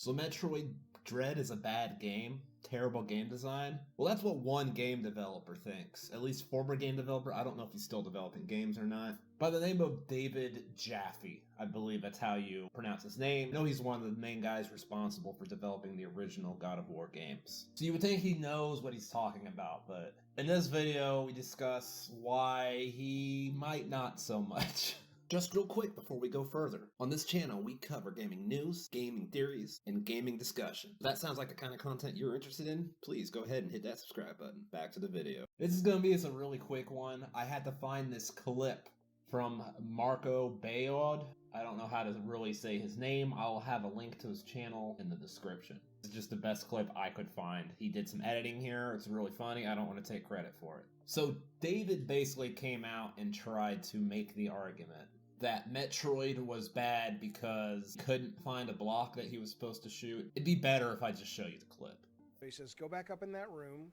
So Metroid Dread is a bad game? Terrible game design? Well, that's what one game developer thinks. At least former game developer. I don't know if he's still developing games or not. By the name of David Jaffe. I believe that's how you pronounce his name. I know he's one of the main guys responsible for developing the original God of War games. So you would think he knows what he's talking about, but in this video we discuss why he might not so much. Just real quick before we go further, on this channel we cover gaming news, gaming theories, and gaming discussion. If that sounds like the kind of content you're interested in, please go ahead and hit that subscribe button. Back to the video. This is going to be a really quick one. I had to find this clip from Marco Bayod. I don't know how to really say his name. I'll have a link to his channel in the description. It's just the best clip I could find. He did some editing here. It's really funny. I don't want to take credit for it. So David basically came out and tried to make the argument that Metroid was bad because he couldn't find a block that he was supposed to shoot. It'd be better if I just show you the clip. He says, go back up in that room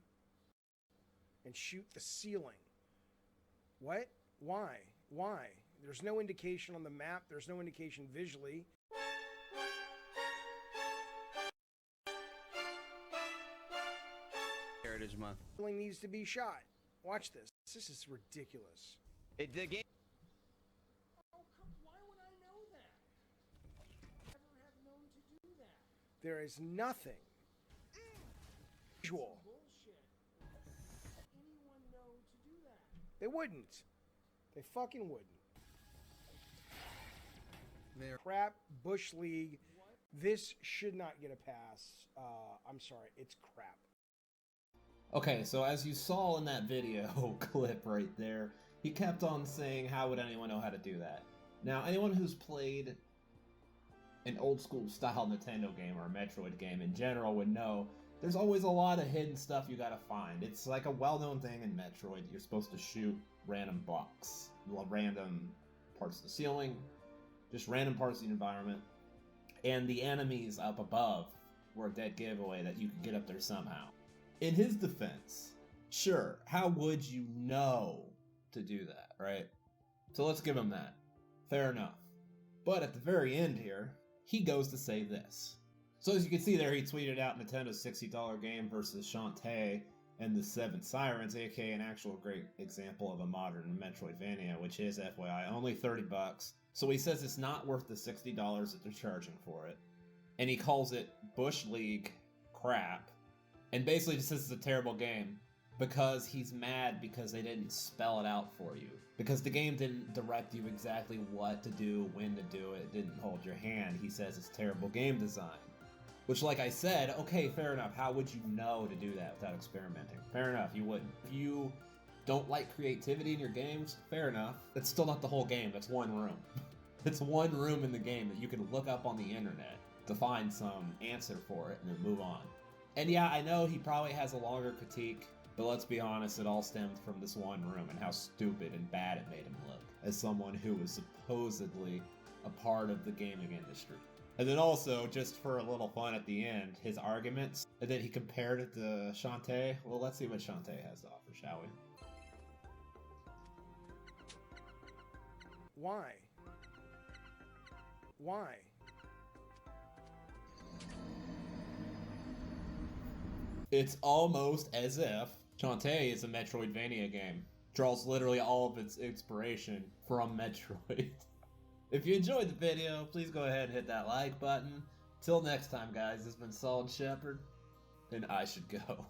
and shoot the ceiling. What? Why? Why? There's no indication on the map. There's no indication visually. Heritage Month. Ceiling needs to be shot. Watch this. This is ridiculous. The game. Why would I know that? Never have known to do that. There is nothing visual. Bullshit. Anyone know to do that? They wouldn't. They fucking wouldn't. There. Crap, Bush League. What? This should not get a pass. I'm sorry, it's crap. Okay, so as you saw in that video clip right there, he kept on saying, how would anyone know how to do that? Now, anyone who's played an old school style Nintendo game or a Metroid game in general would know there's always a lot of hidden stuff you gotta find. It's like a well-known thing in Metroid. You're supposed to shoot random blocks, random parts of the ceiling, just random parts of the environment, and the enemies up above were a dead giveaway that you could get up there somehow. In his defense, sure, how would you know to do that, right? So let's give him that. Fair enough. But at the very end here, he goes to say this. So as you can see there, he tweeted out Nintendo's $60 game versus Shantae and the Seven Sirens, aka an actual great example of a modern Metroidvania, which is, FYI, only $30. So he says it's not worth the $60 that they're charging for it. And he calls it Bush League crap. And basically just says it's a terrible game because he's mad because they didn't spell it out for you. Because the game didn't direct you exactly what to do, when to do it, didn't hold your hand. He says it's terrible game design. Which, like I said, okay, fair enough. How would you know to do that without experimenting? Fair enough, you wouldn't. If you don't like creativity in your games, fair enough. That's still not the whole game, that's one room. It's one room in the game that you can look up on the internet to find some answer for it and then move on. And yeah, I know he probably has a longer critique, but let's be honest, it all stemmed from this one room and how stupid and bad it made him look as someone who was supposedly a part of the gaming industry. And then also, just for a little fun at the end, his arguments, and then he compared it to Shantae. Well, let's see what Shantae has to offer, shall we? Why? Why? It's almost as if Shantae is a Metroidvania game. Draws literally all of its inspiration from Metroid. If you enjoyed the video, please go ahead and hit that like button. Till next time, guys, this has been Solid Shepard, and I should go.